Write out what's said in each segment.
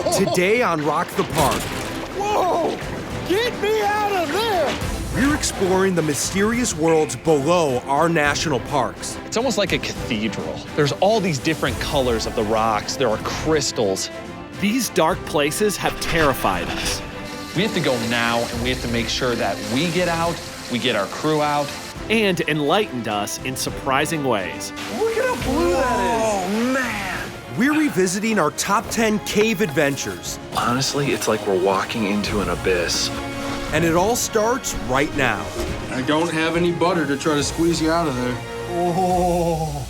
Today on Rock the Park. Whoa! Get me out of there! We're exploring the mysterious worlds below our national parks. It's almost like a cathedral. There's all these different colors of the rocks. There are crystals. These dark places have terrified us. We have to go now, and we have to make sure that we get out, we get our crew out. And enlightened us in surprising ways. Look at how blue that is! Oh, man! We're revisiting our top 10 cave adventures. Honestly, it's like we're walking into an abyss. And it all starts right now. I don't have any butter to try to squeeze you out of there. Oh.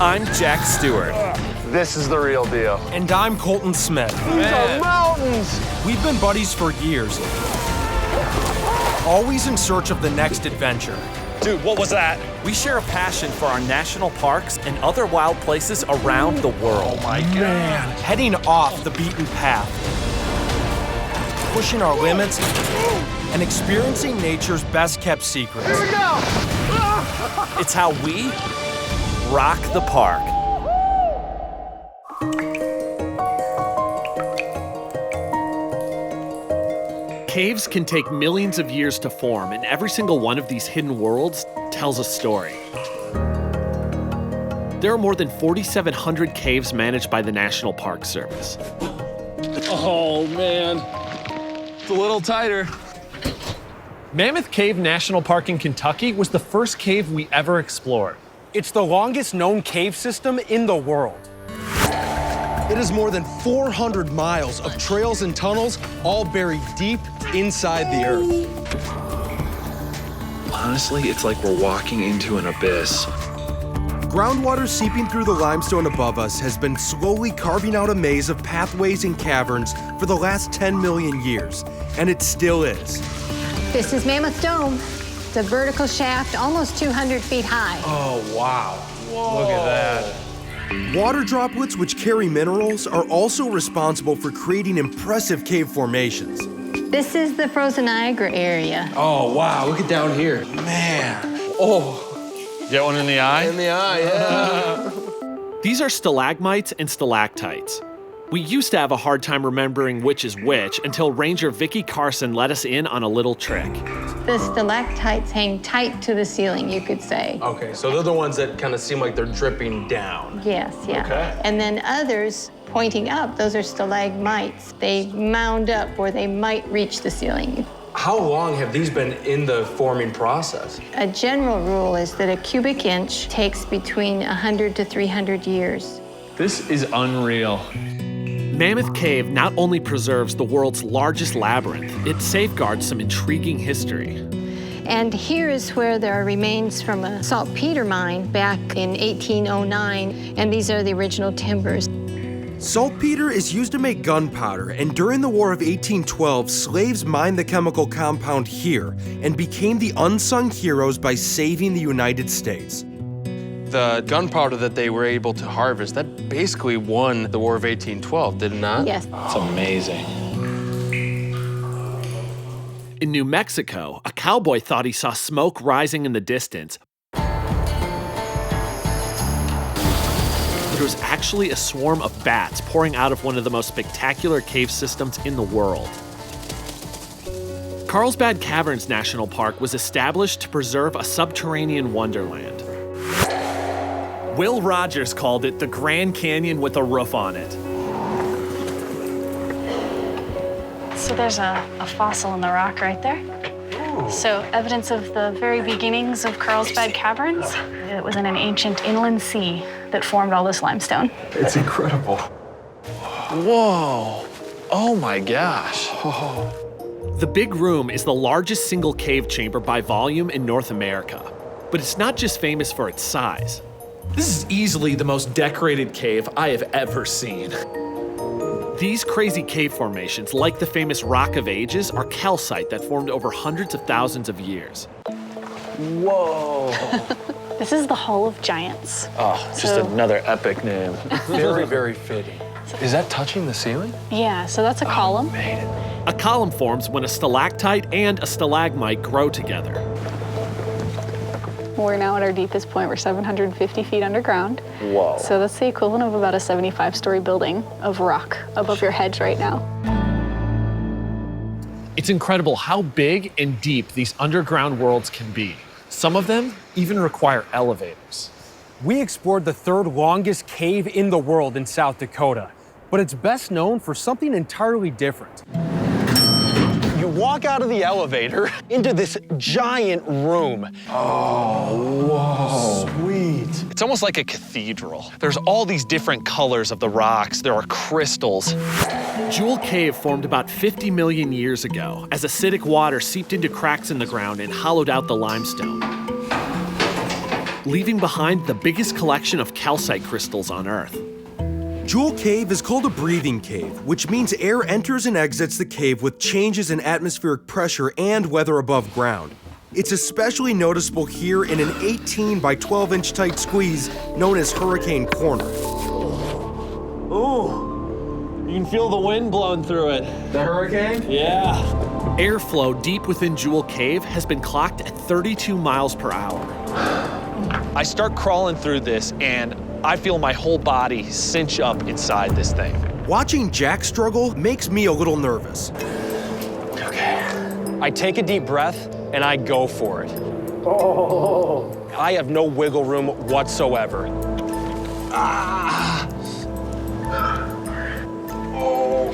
I'm Jack Stewart. This is the real deal. And I'm Colton Smith. These are mountains! We've been buddies for years, always in search of the next adventure. Dude, what was that? We share a passion for our national parks and other wild places around the world. Oh my God. Heading off the beaten path, pushing our limits, and experiencing nature's best-kept secrets. Here we go! It's how we rock the park. Caves can take millions of years to form, and every single one of these hidden worlds tells a story. There are more than 4,700 caves managed by the National Park Service. Oh, man. It's a little tighter. Mammoth Cave National Park in Kentucky was the first cave we ever explored. It's the longest known cave system in the world. It is more than 400 miles of trails and tunnels, all buried deep inside the earth. Honestly, it's like we're walking into an abyss. Groundwater seeping through the limestone above us has been slowly carving out a maze of pathways and caverns for the last 10 million years, and it still is. This is Mammoth Dome. It's a vertical shaft almost 200 feet high. Oh, wow. Whoa. Look at that. Water droplets, which carry minerals, are also responsible for creating impressive cave formations. This is the frozen Niagara area. Oh, wow, look at down here. Man. Oh, Get one in the eye? in the eye, yeah. These are stalagmites and stalactites. We used to have a hard time remembering which is which until Ranger Vicky Carson let us in on a little trick. The stalactites hang tight to the ceiling, you could say. Okay, so they're the ones that kind of seem like they're dripping down. Yes, yeah. Okay. And then others pointing up, those are stalagmites. They mound up where they might reach the ceiling. How long have these been in the forming process? A general rule is that a cubic inch takes between 100 to 300 years. This is unreal. Mammoth Cave not only preserves the world's largest labyrinth, it safeguards some intriguing history. And here is where there are remains from a saltpeter mine back in 1809, and these are the original timbers. Saltpeter is used to make gunpowder, and during the War of 1812, slaves mined the chemical compound here and became the unsung heroes by saving the United States. The gunpowder that they were able to harvest, that basically won the War of 1812, did it not? Yes. It's amazing. In New Mexico, a cowboy thought he saw smoke rising in the distance. But it was actually a swarm of bats pouring out of one of the most spectacular cave systems in the world. Carlsbad Caverns National Park was established to preserve a subterranean wonderland. Will Rogers called it the Grand Canyon with a roof on it. So there's a fossil in the rock right there. Ooh. So evidence of the very beginnings of Carlsbad Caverns. It was in an ancient inland sea that formed all this limestone. It's incredible. Whoa. Oh my gosh. The Big Room is the largest single cave chamber by volume in North America. But it's not just famous for its size. This is easily the most decorated cave I have ever seen. These crazy cave formations, like the famous Rock of Ages, are calcite that formed over hundreds of thousands of years. Whoa. This is the Hall of Giants. Oh, just another epic name. Very, very fitting. Is that touching the ceiling? Yeah, so that's a column. A column forms when a stalactite and a stalagmite grow together. We're now at our deepest point. We're 750 feet underground. Whoa. So that's the equivalent of about a 75-story building of rock above your heads right now. It's incredible how big and deep these underground worlds can be. Some of them even require elevators. We explored the third longest cave in the world in South Dakota, but it's best known for something entirely different. You walk out of the elevator into this giant room. Oh, whoa. Sweet. It's almost like a cathedral. There's all these different colors of the rocks. There are crystals. Jewel Cave formed about 50 million years ago as acidic water seeped into cracks in the ground and hollowed out the limestone, leaving behind the biggest collection of calcite crystals on Earth. Jewel Cave is called a breathing cave, which means air enters and exits the cave with changes in atmospheric pressure and weather above ground. It's especially noticeable here in an 18 by 12 inch tight squeeze known as Hurricane Corner. Ooh, you can feel the wind blowing through it. The hurricane? Yeah. Airflow deep within Jewel Cave has been clocked at 32 miles per hour. I start crawling through this and I feel my whole body cinch up inside this thing. Watching Jack struggle makes me a little nervous. Okay. I take a deep breath and I go for it. Oh. I have no wiggle room whatsoever. Ah. Oh.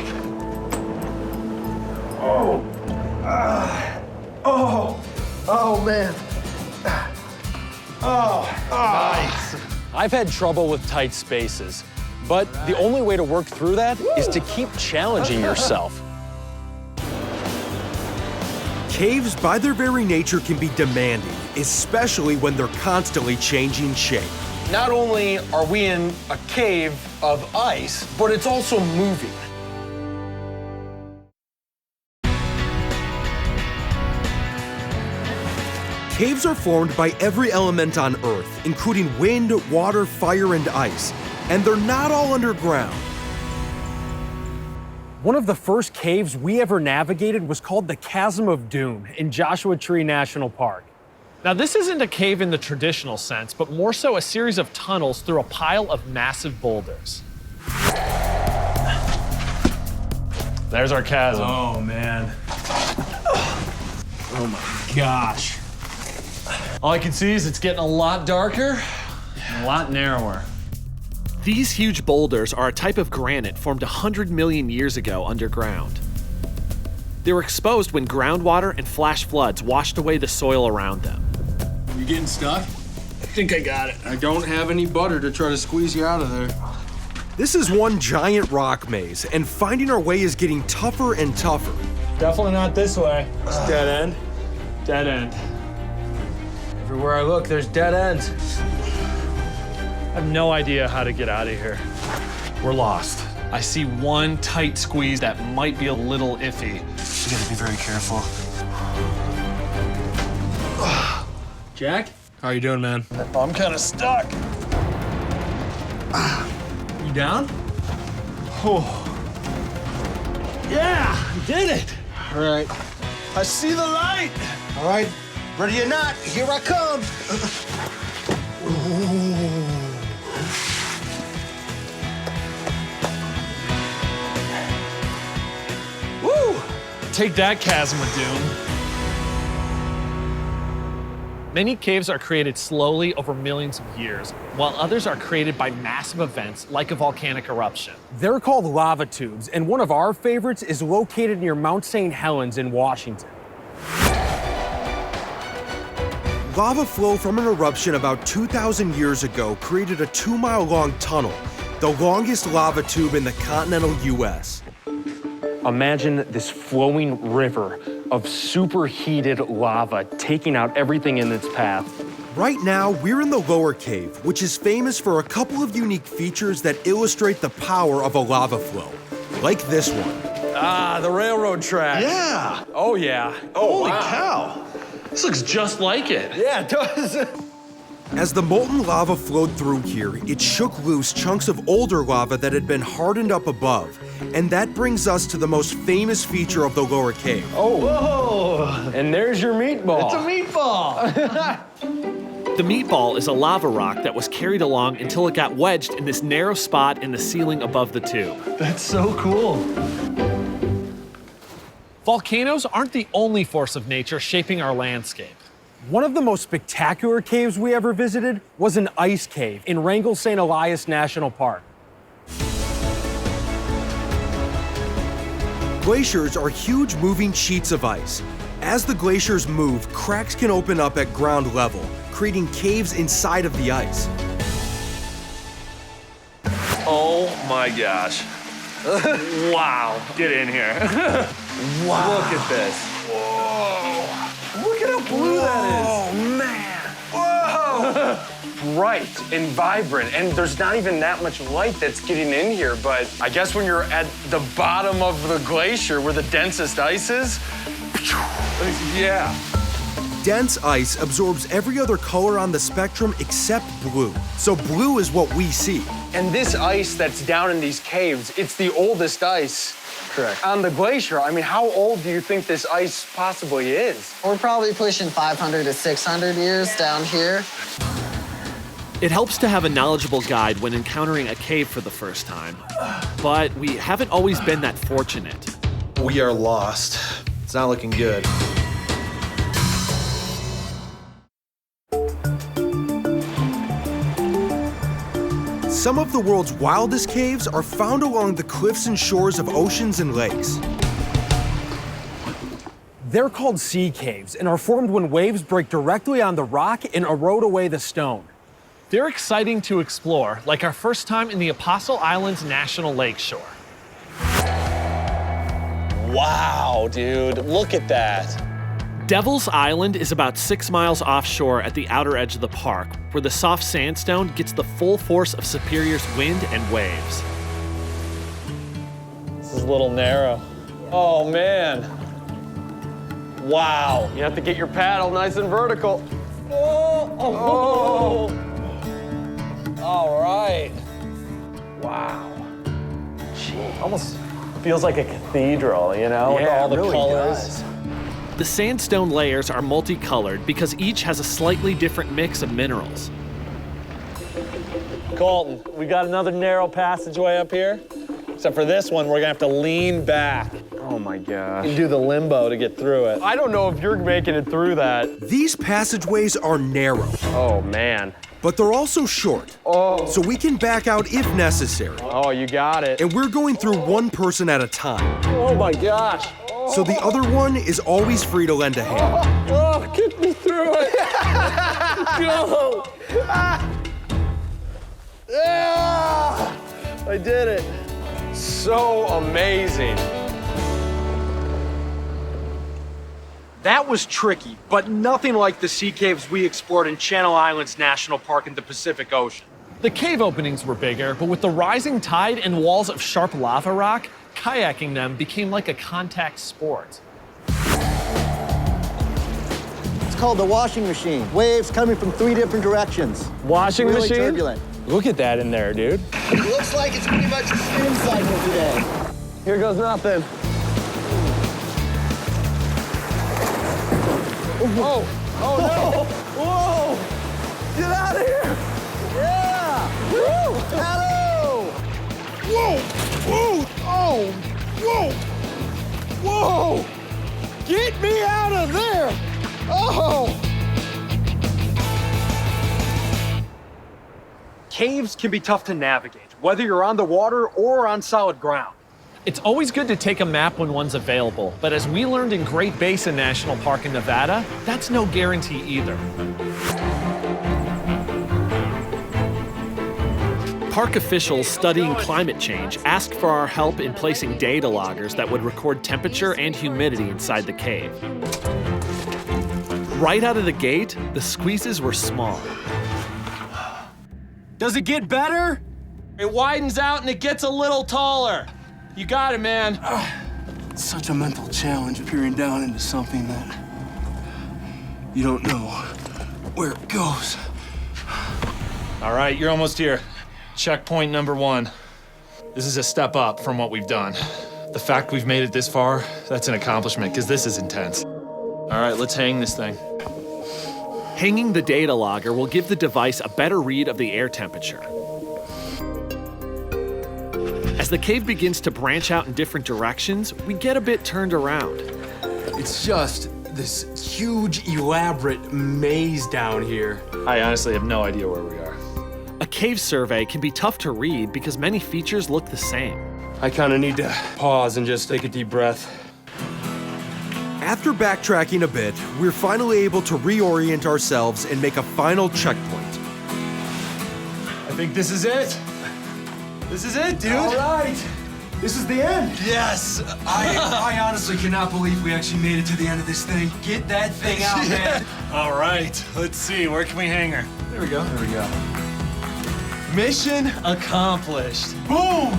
Oh. Oh. Oh, man. Oh. Nice. I've had trouble with tight spaces, but the only way to work through that is to keep challenging yourself. Caves, by their very nature, can be demanding, especially when they're constantly changing shape. Not only are we in a cave of ice, but it's also moving. Caves are formed by every element on Earth, including wind, water, fire, and ice, and they're not all underground. One of the first caves we ever navigated was called the Chasm of Doom in Joshua Tree National Park. Now, this isn't a cave in the traditional sense, but more so a series of tunnels through a pile of massive boulders. There's our chasm. Oh, man. Oh, my gosh. All I can see is it's getting a lot darker and a lot narrower. These huge boulders are a type of granite formed 100 million years ago underground. They were exposed when groundwater and flash floods washed away the soil around them. You getting stuck? I think I got it. I don't have any butter to try to squeeze you out of there. This is one giant rock maze, and finding our way is getting tougher and tougher. Definitely not this way. It's dead end. Dead end. Everywhere I look, there's dead ends. I have no idea how to get out of here. We're lost. I see one tight squeeze that might be a little iffy. You gotta be very careful. Jack? How you doing, man? I'm kind of stuck. You down? Oh. Yeah, you did it. All right. I see the light. All right. Ready or not, here I come. Woo! Take that, Chasm of Doom. Many caves are created slowly over millions of years, while others are created by massive events like a volcanic eruption. They're called lava tubes, and one of our favorites is located near Mount St. Helens in Washington. Lava flow from an eruption about 2,000 years ago created a 2-mile-long tunnel, the longest lava tube in the continental U.S. Imagine this flowing river of superheated lava taking out everything in its path. Right now, we're in the lower cave, which is famous for a couple of unique features that illustrate the power of a lava flow, like this one. Ah, the railroad track. Yeah. Oh, yeah. Holy cow. This looks just like it. Yeah, it does. As the molten lava flowed through here, it shook loose chunks of older lava that had been hardened up above. And that brings us to the most famous feature of the lower cave. Oh. Whoa. And there's your meatball. It's a meatball. The meatball is a lava rock that was carried along until it got wedged in this narrow spot in the ceiling above the tube. That's so cool. Volcanoes aren't the only force of nature shaping our landscape. One of the most spectacular caves we ever visited was an ice cave in Wrangell St. Elias National Park. Glaciers are huge moving sheets of ice. As the glaciers move, cracks can open up at ground level, creating caves inside of the ice. Oh my gosh. Wow. Get in here. Wow. Look at this. Whoa. Look at how blue that is. Oh, man. Whoa. Bright and vibrant, and there's not even that much light that's getting in here, but I guess when you're at the bottom of the glacier where the densest ice is, yeah. Dense ice absorbs every other color on the spectrum except blue. So blue is what we see. And this ice that's down in these caves, it's the oldest ice. Correct. On the glacier. I mean, how old do you think this ice possibly is? We're probably pushing 500 to 600 years down here. It helps to have a knowledgeable guide when encountering a cave for the first time, but we haven't always been that fortunate. We are lost. It's not looking good. Some of the world's wildest caves are found along the cliffs and shores of oceans and lakes. They're called sea caves and are formed when waves break directly on the rock and erode away the stone. They're exciting to explore, like our first time in the Apostle Islands National Lakeshore. Wow, dude, look at that. Devil's Island is about 6 miles offshore at the outer edge of the park, where the soft sandstone gets the full force of Superior's wind and waves. This is a little narrow. Oh, man. Wow. You have to get your paddle nice and vertical. Oh. All right. Wow. Almost feels like a cathedral, you know, with all the colors. The sandstone layers are multicolored because each has a slightly different mix of minerals. Colton, we got another narrow passageway up here. Except for this one, we're gonna have to lean back. Oh my gosh. And do the limbo to get through it. I don't know if you're making it through that. These passageways are narrow. Oh man. But they're also short. Oh. So we can back out if necessary. Oh, you got it. And we're going through one person at a time. Oh my gosh. So the other one is always free to lend a hand. Oh, get me through it. Go. Yeah. I did it. So amazing. That was tricky, but nothing like the sea caves we explored in Channel Islands National Park in the Pacific Ocean. The cave openings were bigger, but with the rising tide and walls of sharp lava rock, kayaking them became like a contact sport. It's called the washing machine. Waves coming from 3 different directions. Washing really machine? Turbulent. Look at that in there, dude. It looks like it's pretty much a spin cycle today. Here goes nothing. Oh, oh no! Whoa! Get out of here! Yeah! Woo! Hello! Whoa! Whoa! Oh! Whoa! Whoa! Get me out of there! Oh! Caves can be tough to navigate, whether you're on the water or on solid ground. It's always good to take a map when one's available, but as we learned in Great Basin National Park in Nevada, that's no guarantee either. Park officials studying climate change asked for our help in placing data loggers that would record temperature and humidity inside the cave. Right out of the gate, the squeezes were small. Does it get better? It widens out and it gets a little taller. You got it, man. It's such a mental challenge peering down into something that you don't know where it goes. All right, you're almost here. Checkpoint number 1. This is a step up from what we've done. The fact we've made it this far, that's an accomplishment, because this is intense. All right, let's hang this thing. Hanging the data logger will give the device a better read of the air temperature. As the cave begins to branch out in different directions, we get a bit turned around. It's just this huge, elaborate maze down here. I honestly have no idea where we are. A cave survey can be tough to read because many features look the same. I kind of need to pause and just take a deep breath. After backtracking a bit, we're finally able to reorient ourselves and make a final checkpoint. I think this is it. This is it, dude. All right. This is the end. Yes. I honestly cannot believe we actually made it to the end of this thing. Get that thing out, man. All right, let's see. Where can we hang her? There we go. There we go. Mission accomplished. Boom!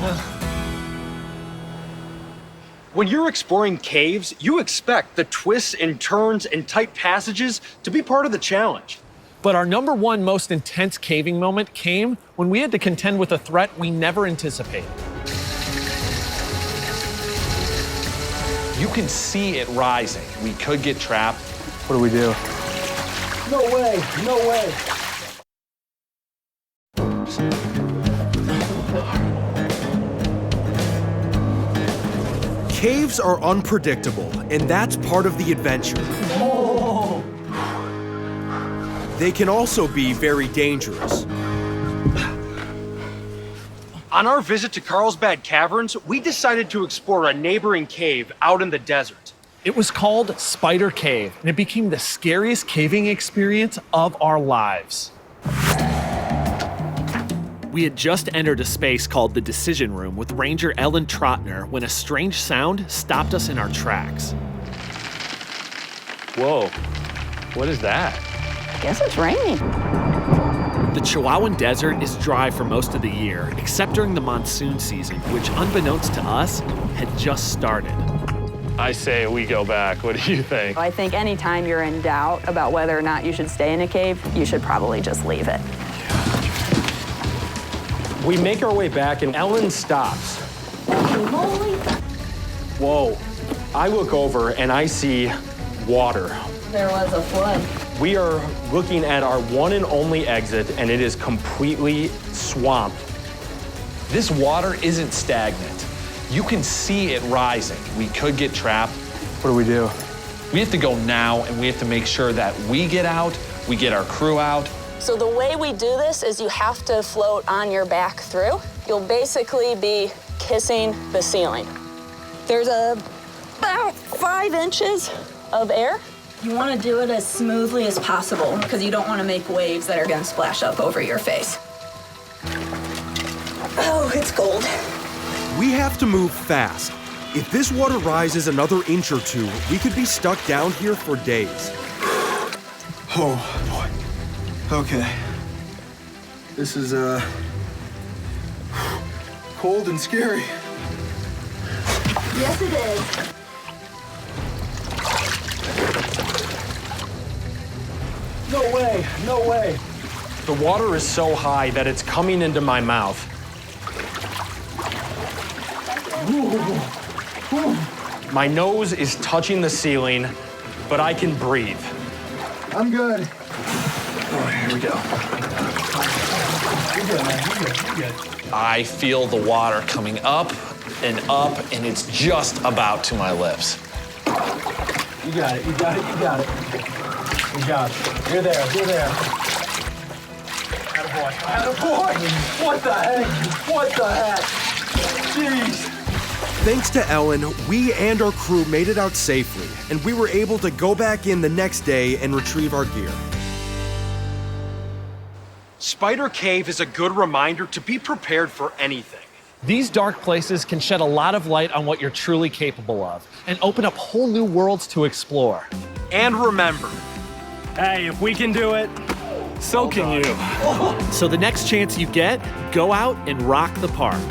When you're exploring caves, you expect the twists and turns and tight passages to be part of the challenge. But our number one most intense caving moment came when we had to contend with a threat we never anticipated. You can see it rising. We could get trapped. What do we do? No way, no way. Caves are unpredictable, and that's part of the adventure. They can also be very dangerous. On our visit to Carlsbad Caverns, we decided to explore a neighboring cave out in the desert. It was called Spider Cave, and it became the scariest caving experience of our lives. We had just entered a space called the Decision Room with Ranger Ellen Trotner when a strange sound stopped us in our tracks. Whoa, what is that? I guess it's raining. The Chihuahuan Desert is dry for most of the year, except during the monsoon season, which, unbeknownst to us, had just started. I say we go back. What do you think? I think anytime you're in doubt about whether or not you should stay in a cave, you should probably just leave it. We make our way back and Ellen stops. Whoa. I look over and I see water. There was a flood. We are looking at our one and only exit and it is completely swamped. This water isn't stagnant. You can see it rising. We could get trapped. What do we do? We have to go now, and we have to make sure that we get out, we get our crew out. So the way we do this is you have to float on your back through. You'll basically be kissing the ceiling. There's about 5 inches of air. You want to do it as smoothly as possible because you don't want to make waves that are going to splash up over your face. Oh, it's cold. We have to move fast. If this water rises another inch or two, we could be stuck down here for days. Oh, boy. Okay. This is, cold and scary. Yes, it is. No way, no way. The water is so high that it's coming into my mouth. My nose is touching the ceiling, but I can breathe. I'm good. Oh, here we go. You're good, man. You're good. I feel the water coming up, and it's just about to my lips. You got it, you got it, you got it. You got it. You're there, you're there. Attaboy, attaboy! What the heck? What the heck? Jeez. Thanks to Ellen, we and our crew made it out safely, and we were able to go back in the next day and retrieve our gear. Spider Cave is a good reminder to be prepared for anything. These dark places can shed a lot of light on what you're truly capable of and open up whole new worlds to explore. And remember, hey, if we can do it, so can you. So the next chance you get, go out and rock the park.